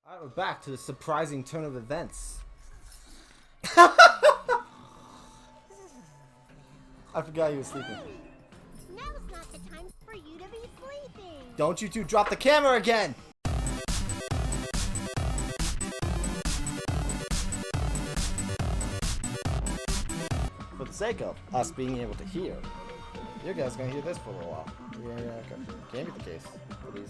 Alright, we're back to the surprising turn of events. I forgot you were sleeping. Now's not the time for you to be sleeping. Don't you two drop the camera again! For the sake of us being able to hear, you guys are gonna hear this for a little while. Yeah, okay. Can't be the case. Please.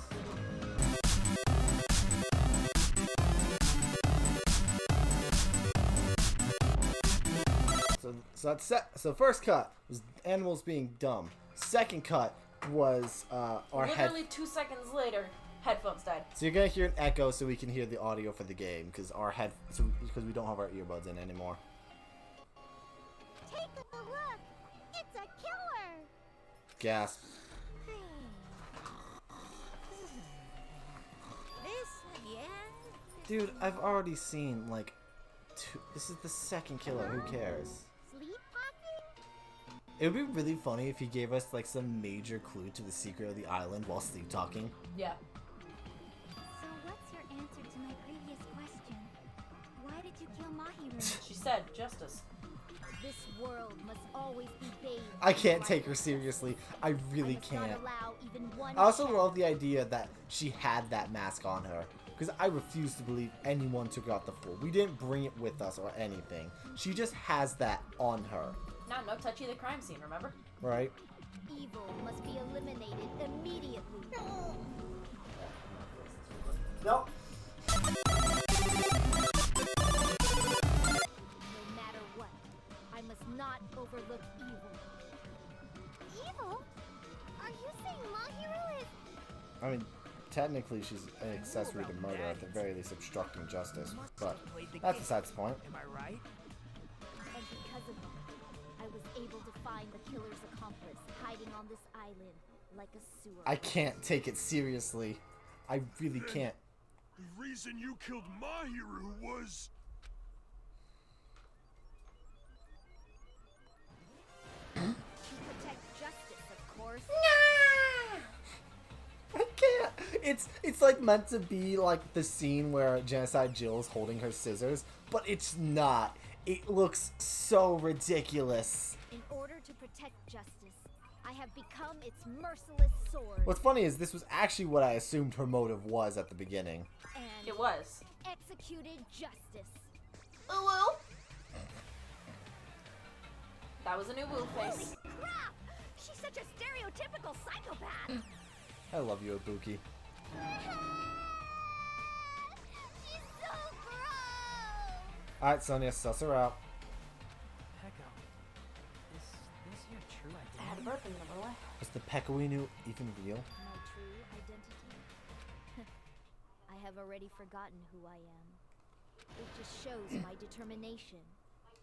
So first cut was animals being dumb. Second cut was our Literally 2 seconds later, headphones died. So you're gonna hear an echo, so we can hear the audio for the game, because because we don't have our earbuds in anymore. Take a look. It's a killer. Gasp. This again? Dude, I've already seen like two. This is the second killer. Who cares? Sleepwalking? It would be really funny if he gave us like some major clue to the secret of the island while sleep talking. Yeah. So what's your answer to my previous question? Why did you kill Mahiru? She said justice. This world must always be bathed. I can't take her seriously. I really can't. I also love the idea that she had that mask on her, because I refuse to believe anyone took out the fool. We didn't bring it with us or anything. She just has that on her. No touchy the crime scene, remember? Right? Evil must be eliminated immediately. Nope. No matter what, I must not overlook evil. Evil? Are you saying Mahiru is... I mean, technically she's an accessory to murder, at the very least obstructing justice, but that's besides the point. Am I right? And because of that, I was able to find the killer's accomplice hiding on this island like a sewer. I can't take it seriously. I really can't. The reason you killed Mahiru was... To protect justice, of course. I can't. It's like meant to be like the scene where Genocide Jill's holding her scissors, but it's not. It looks so ridiculous. In order to protect justice, I have become its merciless sword. What's funny is this was actually what I assumed her motive was at the beginning. And It was. executed justice. Ooh woo. That was a new woo face. Crap! She's such a stereotypical psychopath. I love you, Ibuki. She's so gross. Alright, Sonia, suss her out. Pecco. Is this your true I had a identity? burp in the middle. Was the Pekka we knew even real? My true identity? I have already forgotten who I am. It just shows my determination.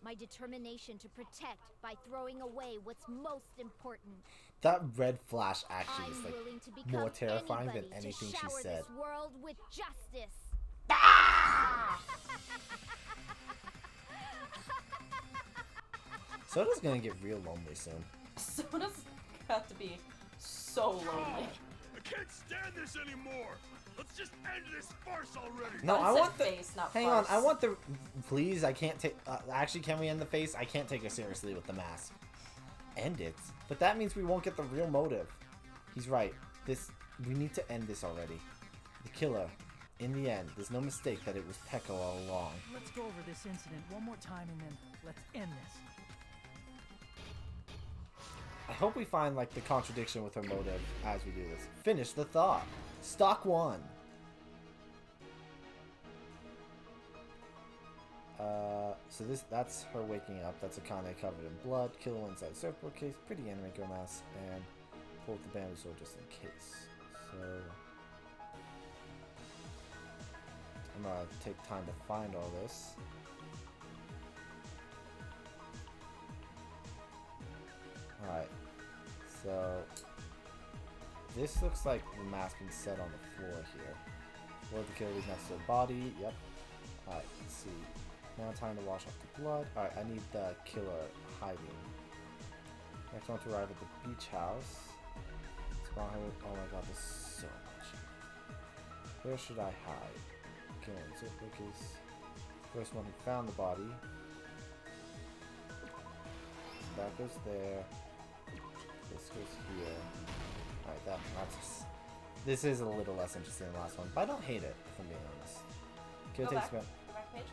My determination to protect by throwing away what's most important. That red flash actually I'm is like willing to become more terrifying than anybody anything to she shower said. this world with justice. Soda's gonna get real lonely soon. Soda's got to be so lonely. I can't stand this anymore! Let's just end this farce already! No, I I said want the face, not Hang farce. on, I want the. Please, I can't take. Actually, can we end the face? I can't take her seriously with the mask. End it, but that means we won't get the real motive. He's right. We need to end this already. The killer. In the end, there's no mistake that it was Pekka all along. Let's go over this incident one more time and then let's end this. I hope we find like the contradiction with her motive as we do this. Finish the thought. Stock 1. So that's her waking up. That's Akane covered in blood. Killer inside surfboard case. Pretty anime girl mask. And pull up the bamboo sword just in case. So I'm gonna take time to find all this. Alright. So this looks like the mask being set on the floor here. Where the killer is next to the body. Yep. Alright, let's see. Now time to wash off the blood. Alright, I need the killer hiding. Next one to arrive at the beach house. Spawn her. Oh my god, there's so much. Where should I hide? Okay, so Rick is the first one who found the body. So that goes there. This goes here. Alright, that's this is a little less interesting than the last one, but I don't hate it, if I'm being honest. Go Kill back. takes Go back page.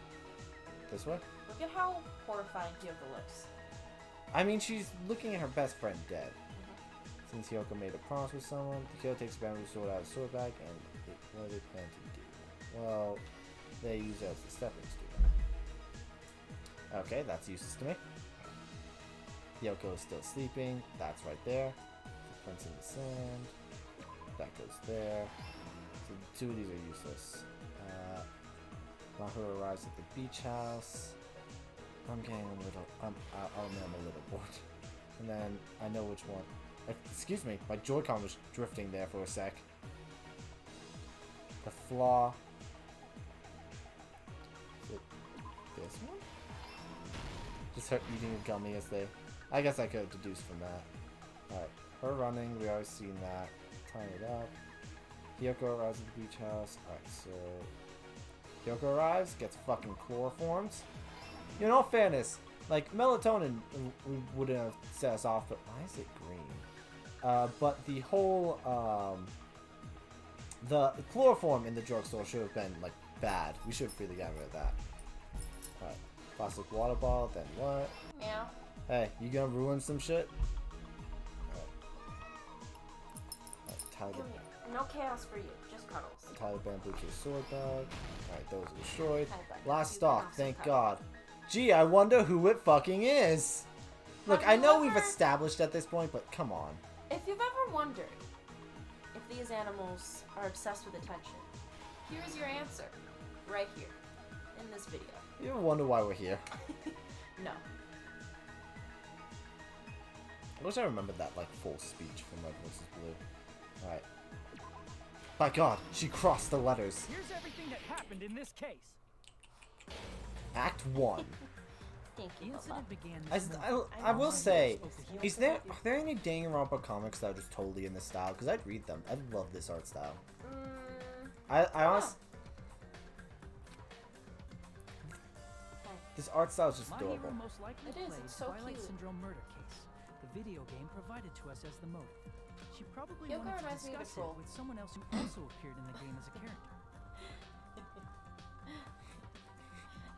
this way? Look at how horrifying Kyoko looks. I mean, she's looking at her best friend dead. Since Hyoko made a promise with someone, the killer takes a bamboo sword out of the sword bag, and what do they plan to do? Well, they use it as a stepping stone. Okay, that's useless to me. Hyoko is still sleeping. That's right there. Footprints in the sand. That goes there. So two of these are useless. Mahu arrives at the beach house. I'm getting a little. I'm a little bored. And then I know which one. Excuse me, my Joy-Con was drifting there for a sec. The flaw. Is it this one? Just her eating a gummy as they. I guess I could have deduced from that. Alright, her running, we already seen that. Tying it up. Hyoko arrives at the beach house. Alright, so. Hyoko arrives, gets fucking chloroformed. In all fairness, like, melatonin wouldn't have set us off, but why is it green? But the whole, the chloroform in the drugstore should have been, like, bad. We should have really gotten rid of that. Alright, plastic water bottle, then what? Meow. Hey, you gonna ruin some shit? Alright, tie No chaos for you, just cuddles. the bamboo to a sword bag. Alright, those are destroyed. Tie the Last you stock, have some thank cuddles. God. Gee, I wonder who it fucking is. Look, Have I you know we've ever- established at this point, but come on. If you've ever wondered if these animals are obsessed with attention, here's your answer, right here, in this video. You ever wonder why we're here? No. I wish I remembered that, like, full speech from Red vs. Blue. Alright. By God, she crossed the letters. Here's everything that happened in this case. Act 1. Thank The you, Papa. incident began I, this st- morning. I will say, Spoke to is there are there any Danganronpa comics that are just totally in this style? Because I'd read them. I love this art style. I honestly... This art style is just My adorable. hero most likely It is, played it's so Twilight cute. Syndrome murder case. The video game provided to us as the motive. She probably Hyoko wanted to reminds me of a discuss troll. it with someone else who also appeared in the game as a character.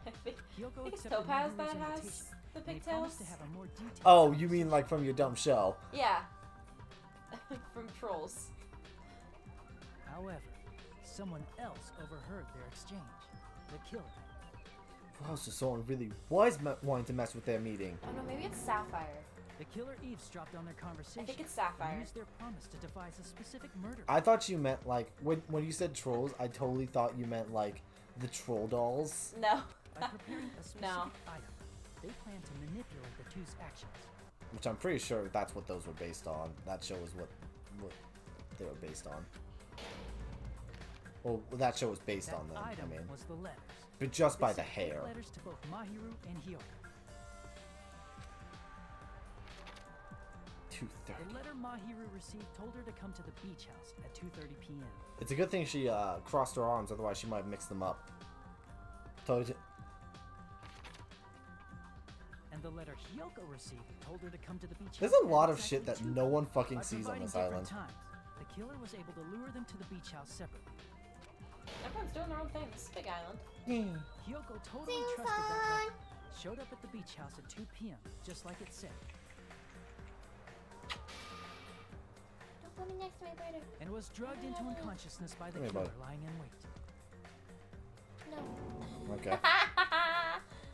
I think Hyoko it's accepted Topaz Mahiru's that has invitation. the and they pigtails. promised to have a more detailed Oh, you mean like from your dumb show? Yeah. From Trolls. However, someone else overheard their exchange. The killer. Wow, so someone really was wanting to mess with their meeting. Oh no, maybe it's Sapphire. The killer eavesdropped on their conversation. I think it's and Sapphire. used their promise to devise a specific murder. I thought you meant like when you said trolls, I totally thought you meant like the troll dolls. No. By preparing a specific No. item, they plan to manipulate the two's actions. Which I'm pretty sure that's what those were based on. That show is what they were based on. Well, that show was based That on them, I item mean. was the letters. But just by They the sent fake hair. letters to both Mahiru and Hyoko. 2:30. The letter Mahiru received told her to come to the beach house at 2:30 p.m. It's a good thing she crossed her arms, otherwise she might have mixed them up. Told you. And the letter Hyoko received told her to come to the beach There's house a at lot of exactly shit that 2 no one p.m. fucking By sees on providing this different island. times, the killer was able to lure them to the beach house separately. Everyone's doing their own thing. This is a big island. Hyoko totally trusted that letter. Showed up at the beach house at 2 p.m., just like it said, Don't put me next to my brother. and was drugged into unconsciousness by the Hey, killer bud. lying in wait. No. Okay.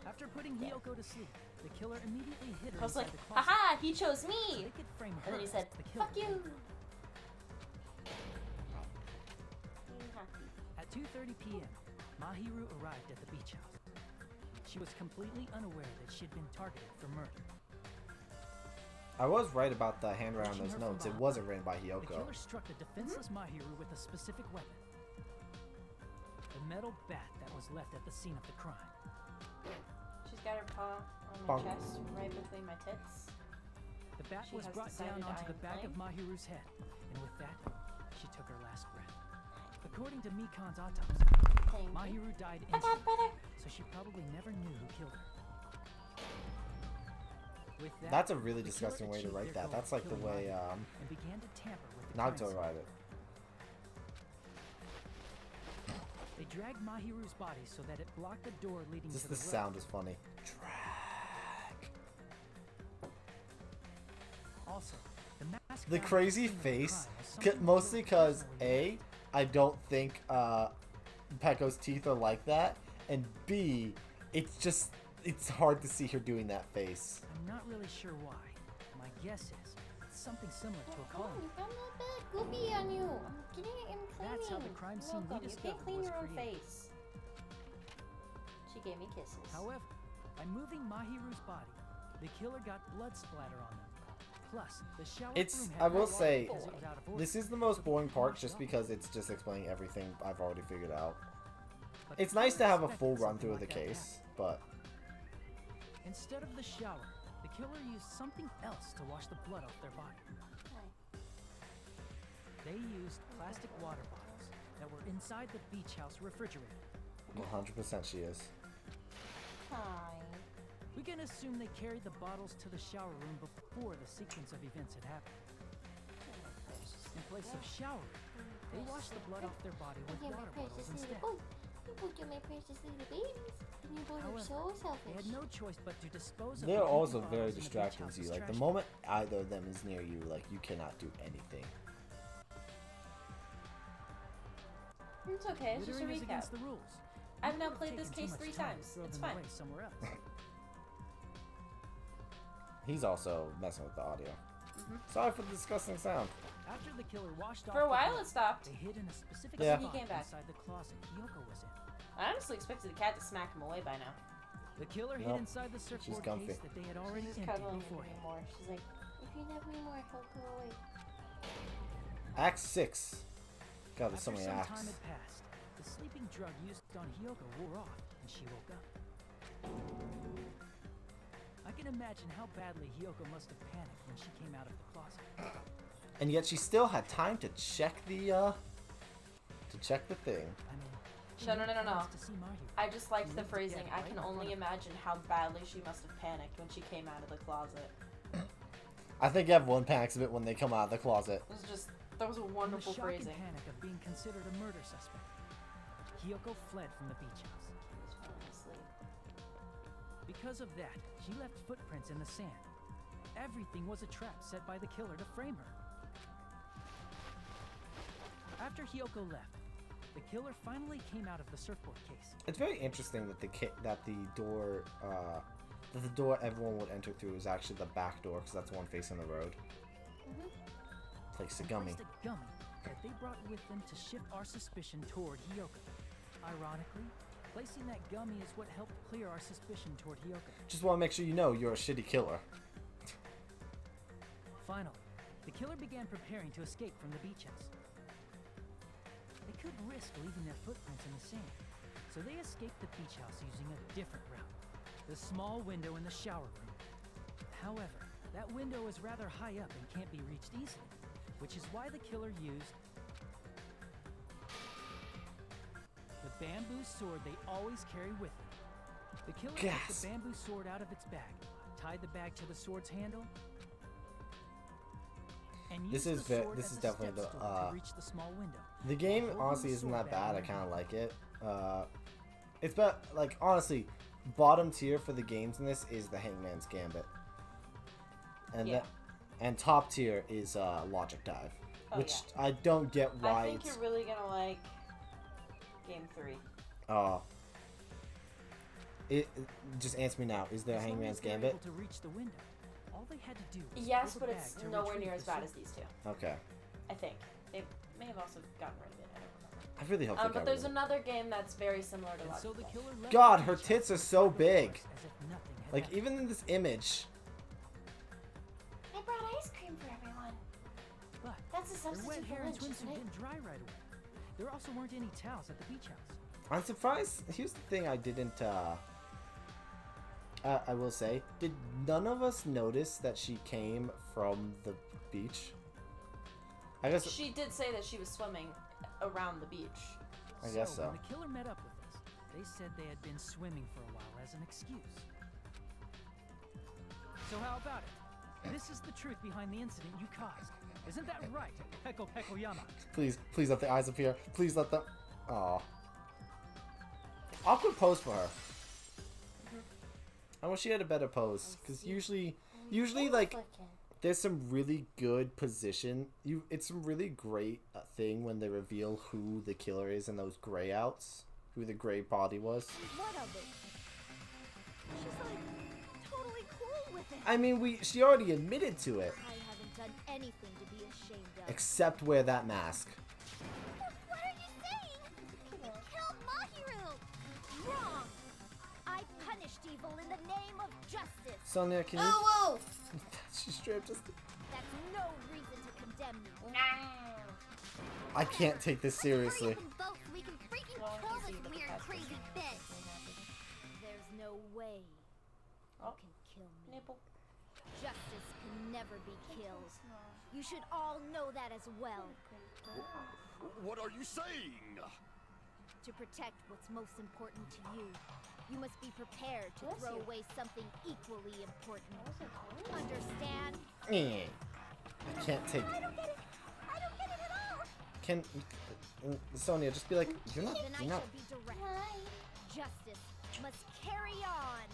After putting Hyoko to sleep, the killer immediately hid her I was inside like, the closet haha, he chose so me! they could frame her And then he said, as the killer. fuck you! Happy. At 2:30 p.m., Mahiru arrived at the beach house. She was completely unaware that she'd been targeted for murder. I was right about the handwriting on Watching those her from notes. It behind, wasn't written by The Hyoko. killer struck the defenseless Mahiru with a specific weapon. The metal bat that was left at the scene of the crime. She's got her paw on my Bonk. chest, right between my tits. The bat She was has brought down decided onto I the am back of playing. Mahiru's head, and with that, she took her last breath. According to Mikan's autopsy, Thank you. Mahiru died I got instantly, brother. so she probably never knew who killed her. With that, That's a really the disgusting killer way to achieved write their that. goal That's of like the killing way Mahiru and began to tamper with the Naruto crime write it. They dragged Mahiru's body so that it blocked the door leading Just to the the road. sound is funny. Drag. Also, the mask The found crazy at the scene of the face, crime was something the mostly killer because personally A, I don't think Pecco's teeth are like that, and B, it's hard to see her doing that face. I'm not really sure why. My guess is it's something similar to a Come on, colony. you found that bad goopy on you. I'm getting it and cleaning. That's how the crime scene we Welcome. You can't discovered clean was your own created. face. She gave me kisses. However, by moving Mahiru's body, the killer got blood splatter on them. Plus, the shower room had I will no water say, because it was out of order. this is the most So they boring part washed just off. because it's just explaining everything I've already figured out. But It's the nice to killer have a expected full run something through of the like that to case, but happen. Instead of the shower, the killer used something else to wash the blood off their body. They used plastic water bottles that were inside the beach house refrigerator. 100% she is. Hi. We can assume they carried the bottles to the shower room before the sequence of events had happened. In place of showering, they washed the blood off their body with Look at my water precious bottles little instead. boy. You both are my precious little babies. And you both are so They selfish. had no choice but to dispose of They're the empty also bottles very in the beach distracting to house's you. Like, the trash moment either of them is near you, like, you cannot do anything. It's okay, it's just a Littering is recap. against the rules. I've It now would have played this taken too case much 3 time to times. throw It's them fine. away somewhere else. He's also messing with the audio. Sorry for the disgusting sound. After the killer washed off For a the while blood, it stopped. they hid in a specific Yeah. He spot came back. inside the closet Kyoko was in. I honestly expected the cat to smack him away by now. The killer hid Nope. inside the surfboard comfy. case that they had already She's emptied cuddling me beforehand. more. She's like, if you love me more, he'll go away. Act 6. God, there's so After many some acts. time had passed, the sleeping drug used on Hyoko wore off, and she woke up. I can imagine how badly Hyoko must have panicked when she came out of the closet. And yet she still had time to check the thing. I mean, she No, no, had no, no, no. plans to see Mahiru. I just liked the lived phrasing. together I right can in front only of her. imagine how badly she must have panicked when she came out of the closet. I think everyone panics a bit when they come out of the closet. It was just, that was a In the wonderful shock phrasing. and panic of being considered a murder suspect, Hyoko fled from the beach house. He was falling asleep. Because of that, she left footprints in the sand. Everything was a trap set by the killer to frame her. After Hyoko left, the killer finally came out of the surfboard case. It's very interesting that the door everyone would enter through is actually the back door, because that's the one facing the road. Place a and gummy. placed a gummy that they brought with them to shift our suspicion toward Hyoko. Ironically, placing that gummy is what helped clear our suspicion toward Hyoko. Just want to make sure you know you're a shitty killer. Finally, the killer began preparing to escape from the beach house. They couldn't risk leaving their footprints in the sand, so they escaped the beach house using a different route, the small window in the shower room. However, that window is rather high up and can't be reached easily, which is why the killer used the bamboo sword they always carry with them. The killer took Gasp. the bamboo sword out of its bag, tied the bag to the sword's handle, and This used is the sword this as is a definitely step the stool to reach the small window. the game Holding honestly the isn't sword that bag bad. I in kind of hand. like it. It's about, like, honestly, bottom tier for the games in this is the Hangman's Gambit, and Yeah. and top tier is Logic Dive, Oh, which yeah. I don't get why I think it's you're really gonna like Game 3. it just answer me now. Is there a As long Hangman's as they were Gambit? able to reach the window, all they had to do was Yes, pull but the it's bag to nowhere retrieve near the as bad sword. as these two. Okay, I think. They may have also gotten rid of it. I don't remember. I really hope they But got there's rid of it. another game that's very similar to And Logic so the Dive. killer left God, the her beach tits house are so with the big. force as if nothing had Like, happened. even in this image, I brought ice cream for everyone. But That's a their wet substitute for hair and lunch, swimsuit isn't it? didn't dry right away. There also weren't any towels at the beach house. I'm surprised. Here's the thing I didn't, I will say. Did none of us notice that she came from the beach? I guess, She did say that she was swimming around the beach. I guess so. When the killer met up with us, they said they had been swimming for a while as an excuse. So how about it? This is the truth behind the incident you caused. Isn't that right, Peko Pekoyama? Please let the eyes appear. Please let the... Aw. Awkward pose for her. I wish she had a better pose. Because usually like, there's some really good position. It's some really great thing when they reveal who the killer is in those gray outs. Who the gray body was. What of it? She's like totally cool with it. I mean, she already admitted to it. I haven't done anything to be ashamed of. Except wear that mask. What are you saying? You killed Mahiru! Wrong! I punished evil in the name of justice. Sonia, can you... Oh, whoa! She straight up just... That's no reason to condemn me. I can't take this seriously. Hurry up and vote so we can freaking kill this weird, crazy bitch. There's no way you can kill me. Nipple. Justice can never be killed. You should all know that as well. What are you saying? To protect what's most important to you, you must be prepared to throw away something equally important. Understand? I can't take... I don't get it. I don't get it at all. Can... Sonia, just be like, you're not... Then I You're not... shall be direct. Justice must carry on.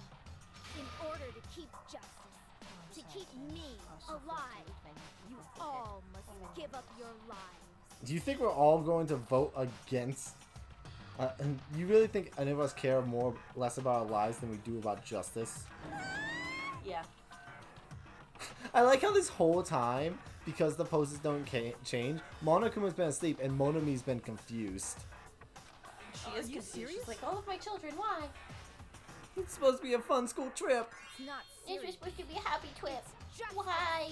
In order to keep justice, to keep me alive, you all must give up your lives. Do you think we're all going to vote against... and you really think any of us care less about our lives than we do about justice? Yeah. I like how this whole time, because the poses don't change, Monokuma's been asleep and Monami's been confused. She is you confused. serious? She's like, all of my children, why? It's supposed to be a fun school trip. It's not This serious. was supposed to be a happy trip. Just Why?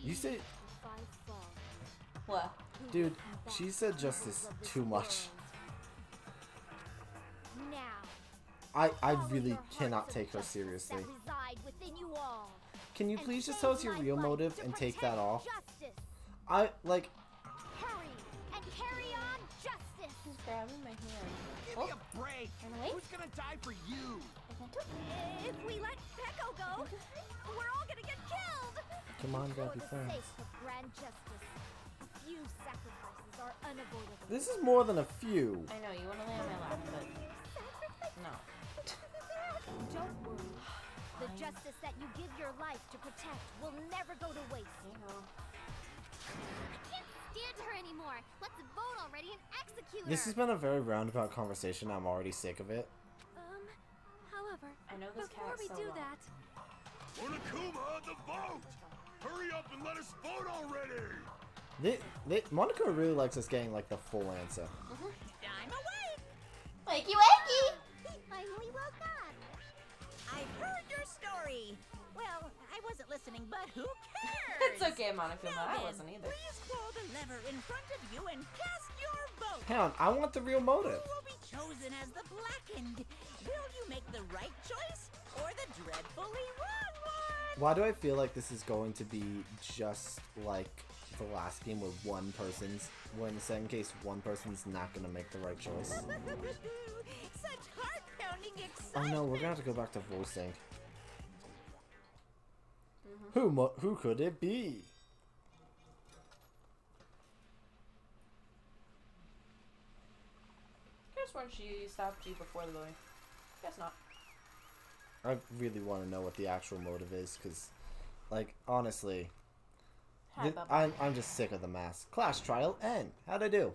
You say... if I fall, What? who Dude, will come she back said to justice rule of this too much. world? Now, I follow really your cannot hearts of take her justice seriously. that reside within you all, Can you and please just save tell us your my real life motive to and take that protect off? Justice. I, like... Hurry and carry on justice. He's grabbing my hand. Give me a break. Run away. Who's gonna die for you? If we let Peko go, we're all gonna get killed. Come on, For gotta be the friends. sake of grand justice, a few sacrifices are unavoidable. This is more than a few. I know, you want to lay on my lap, but no. Don't worry. The justice that you give your life to protect will never go to waste. You know. I can't stand her anymore. Let's vote already and execute This her. has been a very roundabout conversation. I'm already sick of it. However, I know this before cat we so do well. that, Monokuma, the vote! Hurry up and let us vote already! Monica really likes us getting like the full answer. I'm awake. Wakey wakey! He finally woke up. I heard your story. Well, I wasn't listening, but who cares? It's okay, Monokuma. Now I then, wasn't either. Please pull the lever in front of you and cast your vote. Hang on, I want the real motive. Who will be chosen as the blackened? Will you make the right choice or the dreadfully wrong one? Why do I feel like this is going to be just like the last game where one person's, where in the second case, one person's not going to make the right choice? Such heart-pounding Oh excitement. no, we're going to have to go back to voicing. Who could it be? Guess when she stopped you before the voting. Guess not. I really want to know what the actual motive is, because, like, honestly, Hi, Bubba. I'm just sick of the mask. Clash trial end. How'd I do?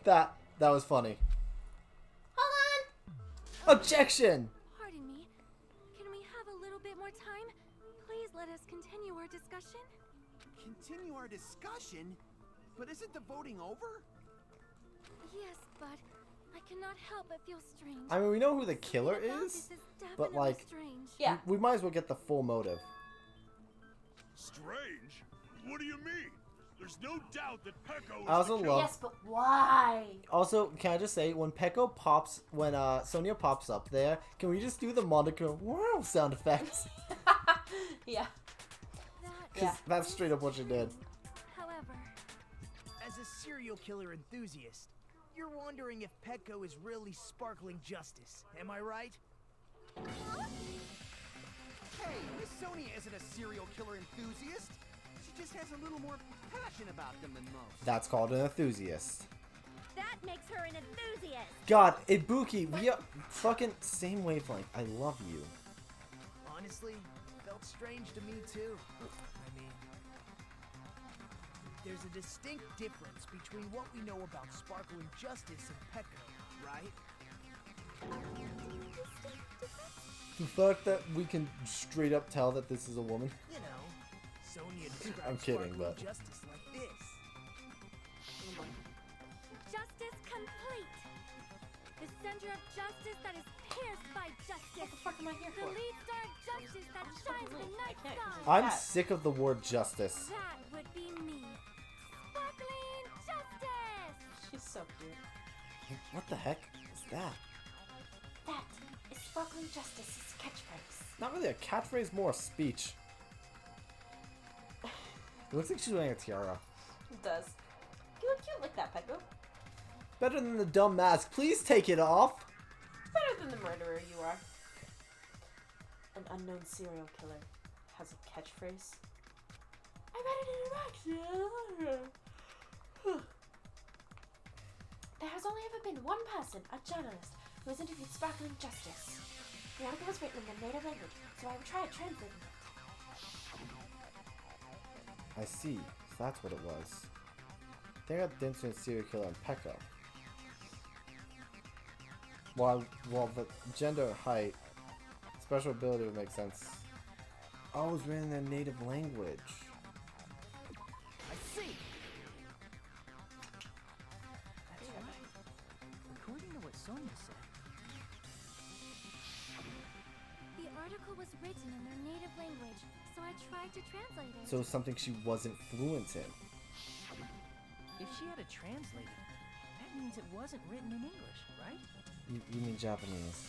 That was funny. Hold Objection! Pardon me. Can we have a little bit more time? Please let us continue our discussion. Continue our discussion? But isn't the voting over? Yes, but I cannot help but feel strange. I mean, we know who the killer Something about is, this but, definitely like, strange. Yeah. we might as well get the full motive. Strange? What do you mean? There's no doubt that Peko is I also the love- Yes, but why? Also, can I just say, when Peko pops, when Sonia pops up there, can we just do the Monica wow sound effects? Yeah. That Because that's straight up what she did. serial killer enthusiast. You're wondering if Petco is really sparkling justice, am I right? Hey, Miss Sonia isn't a serial killer enthusiast. She just has a little more passion about them than most. That's called an enthusiast. That makes her an enthusiast. God, Ibuki, we are fucking same wavelength. I love you. Honestly, felt strange to me too. I mean, there's a distinct difference between what we know about sparkling justice and Petco, right? The fact that we can straight up tell that this is a woman. You know, Sonia describes I'm kidding, sparkling but justice like this. Justice complete. The center of justice that is pierced by justice. What the fuck am I here The for? lead star of justice that shines the night I can't. sky. I'm sick of the word justice. That would be me. Sparkling justice. She's so cute. What the heck is that? That is sparkling justice's catchphrase. Not really a catchphrase, more a speech. It looks like she's wearing a tiara. It does. You look cute like that, Petco. Better than the dumb mask. Please take it off. Better than the murderer you are. An unknown serial killer has a catchphrase. I read it in a magazine. There has only ever been one person, a journalist, who has interviewed sparkling justice. The article was written in the native language, so I will try translating it. I see. So that's what it was. They got the incident serial killer in Pekka. While the gender, height, special ability would make sense. Oh, it was written in their native language. I see. That's right. According to what Sonia said, The article was written in their native language, so I tried to translate it. So it was something she wasn't fluent in. if she had a translator, that means it wasn't written in English, right? You mean Japanese?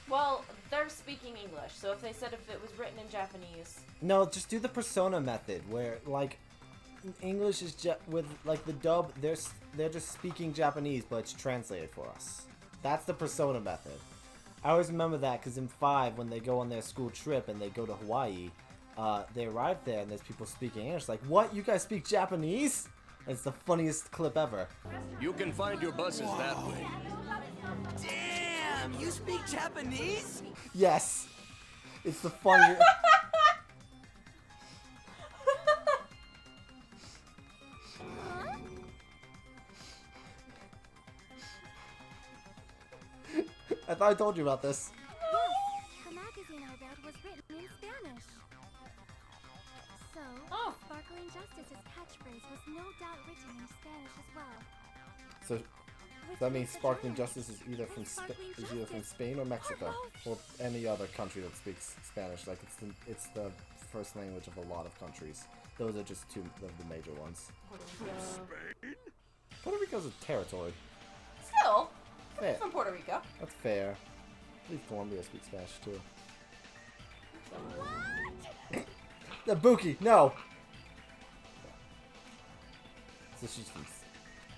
Well, they're speaking English, so if they said if it was written in Japanese. No, just do the persona method, where like English is with like the dub. They're just speaking Japanese, but it's translated for us. That's the persona method. I always remember that because in 5, when they go on their school trip and they go to Hawaii, they arrive there and there's people speaking English. Like, what? You guys speak Japanese? It's the funniest clip ever. You can find your buses that way. Damn, you speak Japanese? Yes, it's the funniest. I thought I told you about this. Yes, the magazine I read was written in Spanish. So, Sparkling Justice's catchphrase was no doubt written in Spanish as well. So Which that means makes the Sparkling journalist Justice is either from Sparkling Spain or Mexico, or both. any other country that speaks Spanish. Like it's the first language of a lot of countries. Those are just 2 of the major ones. Spain? Puerto Rico's a territory. Still, Fair. from Puerto Rico. That's fair. I believe Colombia speaks Spanish too. The Buki, no. So she's from.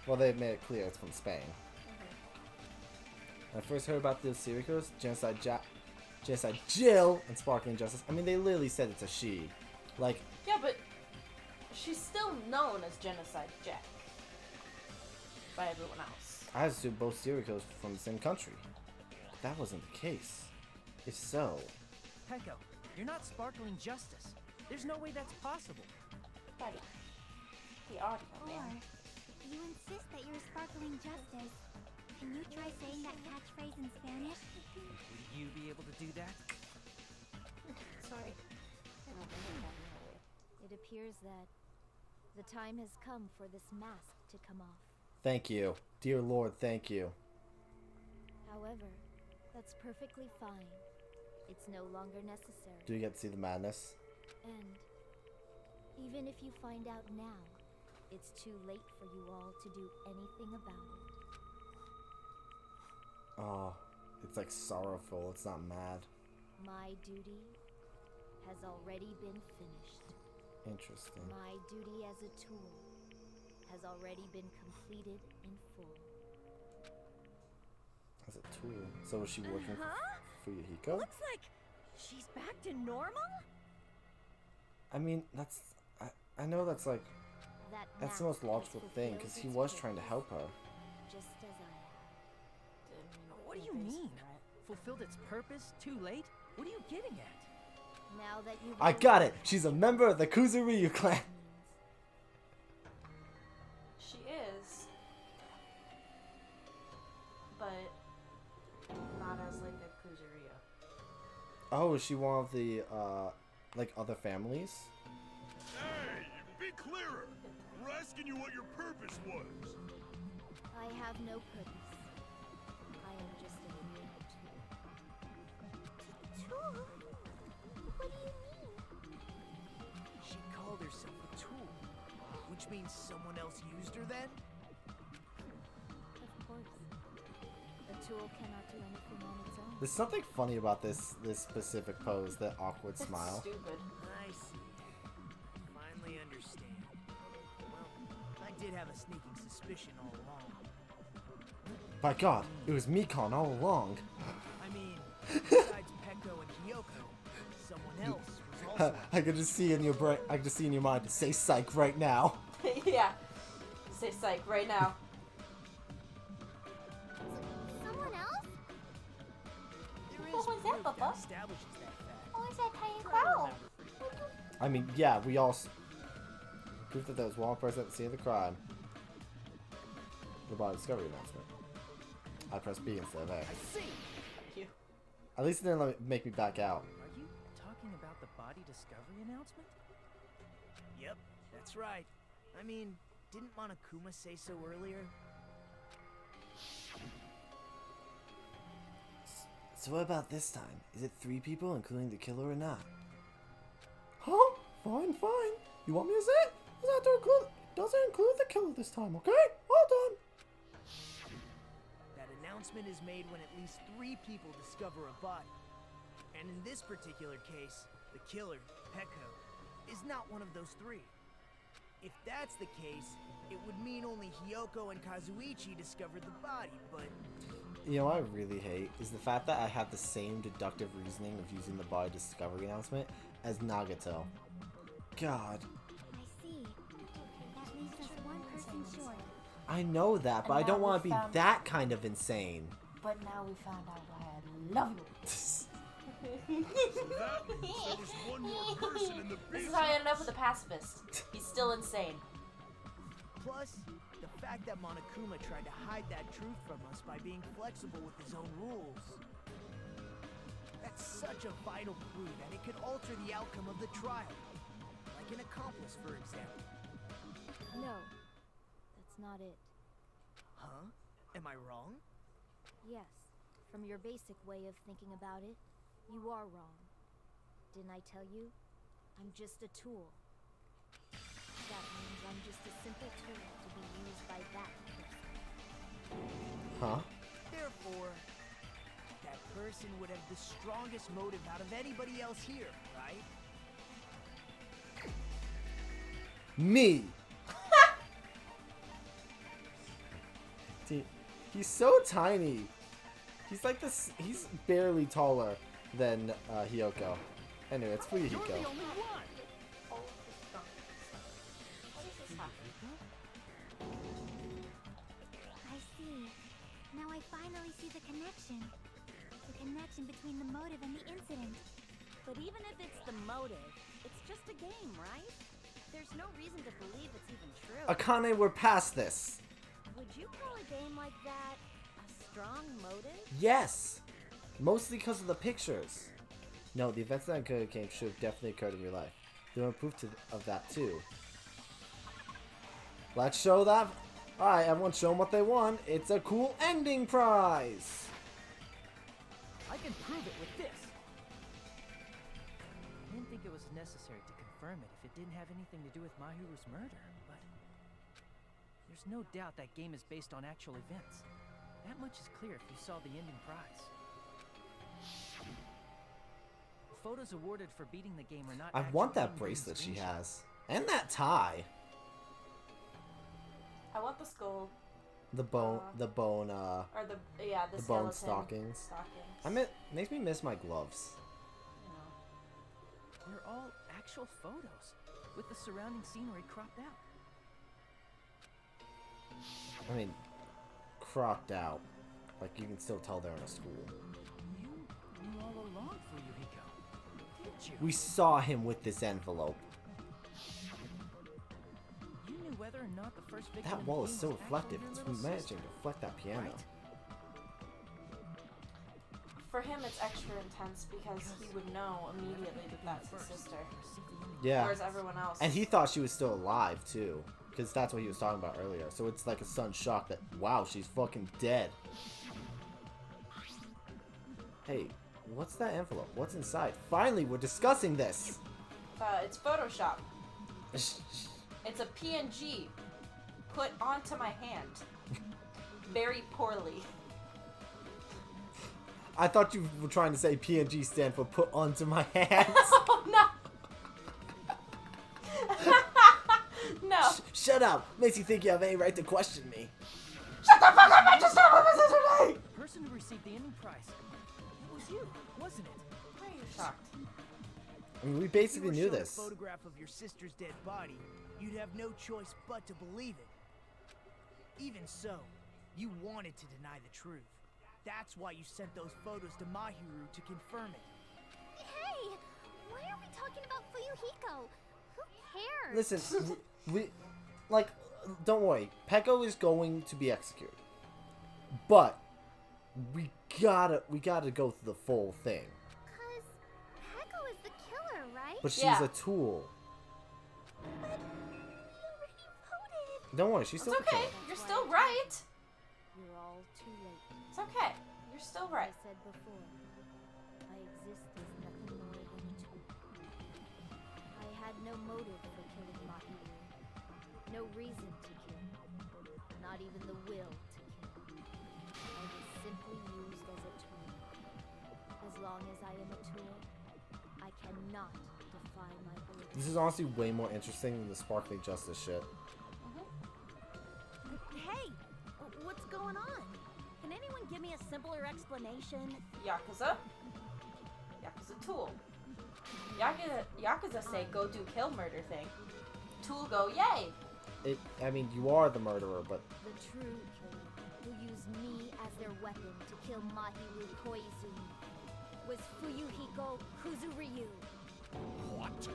Well, they made it clear it's from Spain. When I first heard about the serial killers, Genocide Jill, and Sparkling Justice. I mean, they literally said it's a she. Like, Yeah, but she's still known as Genocide Jack by everyone else. I assumed both serial killers were from the same country. But that wasn't the case. If so, Peko, you're not sparkling justice. There's no way that's possible. Buddy, the audio, Or, man. if you insist that you're Sparkling Justice, can you try saying that catchphrase in Spanish? Would you be able to do that? Sorry. It appears that the time has come for this mask to come off. thank you. Dear Lord, thank you. However, that's perfectly fine. It's no longer necessary. Do you get to see the madness? And even if you find out now, it's too late for you all to do anything about it. Oh, it's like sorrowful. It's not mad. My duty has already been finished. Interesting. My duty as a tool has already been completed in full. As a tool. So is she working for Yahiko? Looks like she's back to normal? I mean, that's... I know that's like... That's the most mask logical has thing, because he fulfilled was its trying to purpose, help her. just as I have. What do you mean? Fulfilled its purpose? Too late? What are you getting at? Now that you I got it! She's a member of the Kuzuryu clan! She is. But not as like a Kuzuria. Oh, is she one of the, like, other families? Hey, be clearer. We're asking you what your purpose was. I have no purpose. I am just a tool. What do you mean? She called herself a tool, which means someone else used her then? Of course. A tool cannot do anything on its own. There's something funny about this specific pose, that awkward It's smile. stupid. I see. Finally understand. Well, I did have a sneaking suspicion all along. By God, it was Mikon all along. I mean, besides Peko and Kyoko, someone else was also... I could just see in your brain, I could just see in your mind, say psych right now. Yeah. Say psych right now. Someone else? There is What was that, proof Papa? establishes that fact. Or is that Tiny Try to Crow? remember. I mean, yeah, we all proof that there was one person at the scene of the crime. The body discovery announcement. I pressed B instead of A. I see. You. At least it didn't make me back out. Are you talking about the body discovery announcement? Yep, that's right. I mean, didn't Monokuma say so earlier? So what about this time? Is it 3 people, including the killer, or not? Huh? Fine, fine. You want me to say it? Doesn't include the killer this time, okay? Well done. That announcement is made when at least 3 people discover a body. And in this particular case, the killer, Peko, is not one of those 3. If that's the case, it would mean only Hyoko and Kazuichi discovered the body, but... You know what I really hate is the fact that I have the same deductive reasoning of using the body discovery announcement as Nagato. God. I see. That leaves us one person short. I know that, but And I don't now want we to be found- that kind of insane. But now we found out why I love you. So that means there was one more person in the This beach. is how I ended up with a pacifist. He's still insane. Plus, the fact that Monokuma tried to hide that truth from us by being flexible with his own rules. That's such a vital clue that it could alter the outcome of the trial. Like an accomplice, for example. No, that's not it. Huh? Am I wrong? Yes, from your basic way of thinking about it, you are wrong. Didn't I tell you? I'm just a tool. That means I'm just a simple tool to be used by that person. Huh? Therefore, that person would have the strongest motive out of anybody else here, right? Me! Dude, he's so tiny. He's like this. He's barely taller than Hyoko. Anyway, it's for You're the Yahiko. only one! Oh, stop. What is this happening? I see. Now I finally see the connection. The connection between the motive and the incident. But even if it's the motive, it's just a game, right? There's no reason to believe it's even true. Akane, we're past this. Would you call a game like that a strong motive? Yes! Mostly because of the pictures. No, the events that occurred in the game should have definitely occurred in your life. There were proof of that too. Let's show that. Alright, everyone show them what they want. It's a cool ending prize! I can prove it with this. I didn't think it was necessary to confirm it if it didn't have anything to do with Mahiru's murder, but there's no doubt that game is based on actual events. That much is clear if you saw the ending prize. The photos awarded for beating the game are not I want actual that in-game bracelet she screenshots. has. And that tie. I want the skull. The bone, Or the the skeleton bone stockings. stockings. Makes me miss my gloves. You know. They're all actual photos, with the surrounding scenery cropped out. I mean, cropped out. Like, you can still tell they're in a school. You knew all along for Yuriko, didn't you? We saw him with this envelope. You knew whether or not the first victim That in the wall is game so was actually reflective. your It's little managing sister, to reflect that piano. right? For him, it's extra intense because he would know immediately that that's his sister. Yeah. Whereas everyone else. And he thought she was still alive, too. Because that's what he was talking about earlier. So it's like a sudden shock that, wow, she's fucking dead. Hey, what's that envelope? What's inside? Finally, we're discussing this! It's Photoshop. It's a PNG put onto my hand. Very poorly. I thought you were trying to say PNG stand for put onto my hands. Oh, no! No. Shut up! Makes you think you have any right to question me. Shut the fuck up! I just said what was his name! The person who received the ending prize, it was you, wasn't it? Why are you shocked? I mean, we If basically you were knew shown this. a photograph of your sister's dead body, you'd have no choice but to believe it. Even so, you wanted to deny the truth. That's why you sent those photos to Mahiru to confirm it. Hey! Why are we talking about Fuyuhiko? Who cares? Listen, we like, don't worry. Peko is going to be executed, but we gotta go through the full thing. Cause Peko is the killer, right? But she's Yeah. a tool. But he already voted. Don't worry, she's It's still the okay. killer. You're still right. You're all too late. It's okay. You're still As right. I said before, I exist as nothing more than a tool. I had no motive for killing Mahiru. No reason to kill. Not even the will to kill. I was simply used as a tool. As long as I am a tool, I cannot defy my ability. This is honestly way more interesting than the sparkling justice shit. Hey, what's going on? Can anyone give me a simpler explanation? Yakuza? Yakuza tool. Yakuza say go do kill murder thing. Tool go yay. I mean, you are the murderer, but The true killer, who used me as their weapon to kill Mahiru Koizumi, was Fuyuhiko Kuzuryu. What?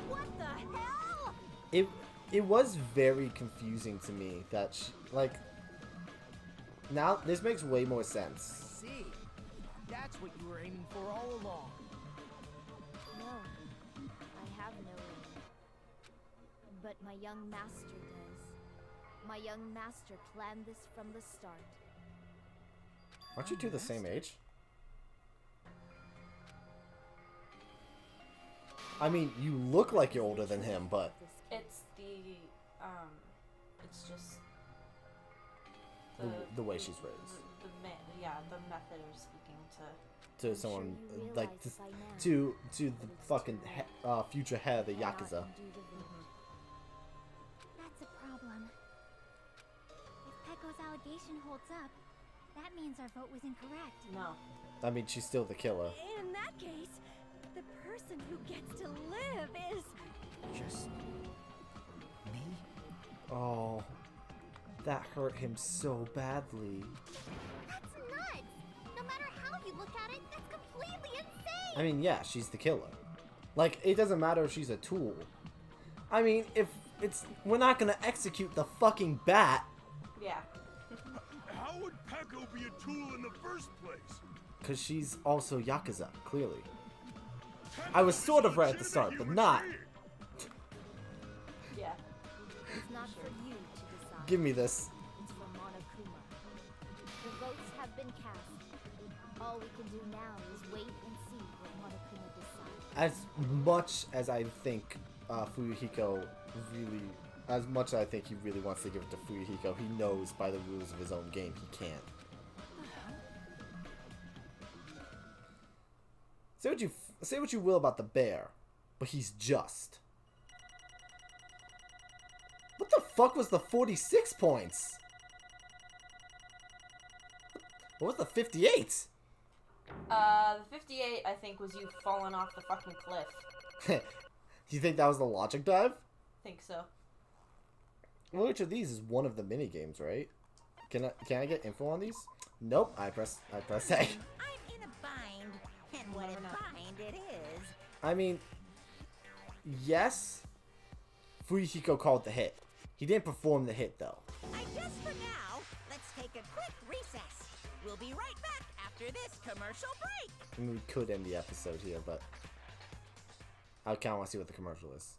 What the hell? it was very confusing to me that she, like, now this makes way more sense. See, that's what you were aiming for all along. No, I have no aim. But my young master does. My young master planned this from the start. Aren't you two the same age? I mean, you look like you're older than him, but It's the it's just the way she's raised. The method of speaking to. To I'm someone sure you like realize by now to the fucking future head of the cannot Yakuza. undo the village. That's a problem. If Peko's allegation holds up, that means our vote was incorrect. No. I mean, she's still the killer. In that case, the person who gets to live is... Just me? Oh, that hurt him so badly. That's nuts! No matter how you look at it, that's completely insane! I mean, yeah, she's the killer. Like, it doesn't matter if she's a tool. I mean, if it's... We're not gonna execute the fucking bat. Yeah. How would Peko be a tool in the first place? Because she's also Yakuza, clearly. I was sort of right at the start, but not. Yeah. It's not for you to decide. Give me this. It's for Monokuma. The votes have been cast. All we can do now is wait and see what Monokuma decides. As much as I think Fuyuhiko really... As much as I think he really wants to give it to Fuyuhiko, he knows by the rules of his own game he can't. Say what you will about the bear, but he's just. What the fuck was the 46 points? What was the 58? The 58, I think, was you falling off the fucking cliff. Do you think that was the logic dive? Think so. Well, which of these is one of the mini games, right? Can I get info on these? Nope. I press A. I'm in a bind, and what a bind it is. I mean, yes. Fuyuhiko called the hit. He didn't perform the hit though. I guess for now, let's take a quick recess. We'll be right back after this commercial break. I mean, we could end the episode here, but I kind of want to see what the commercial is.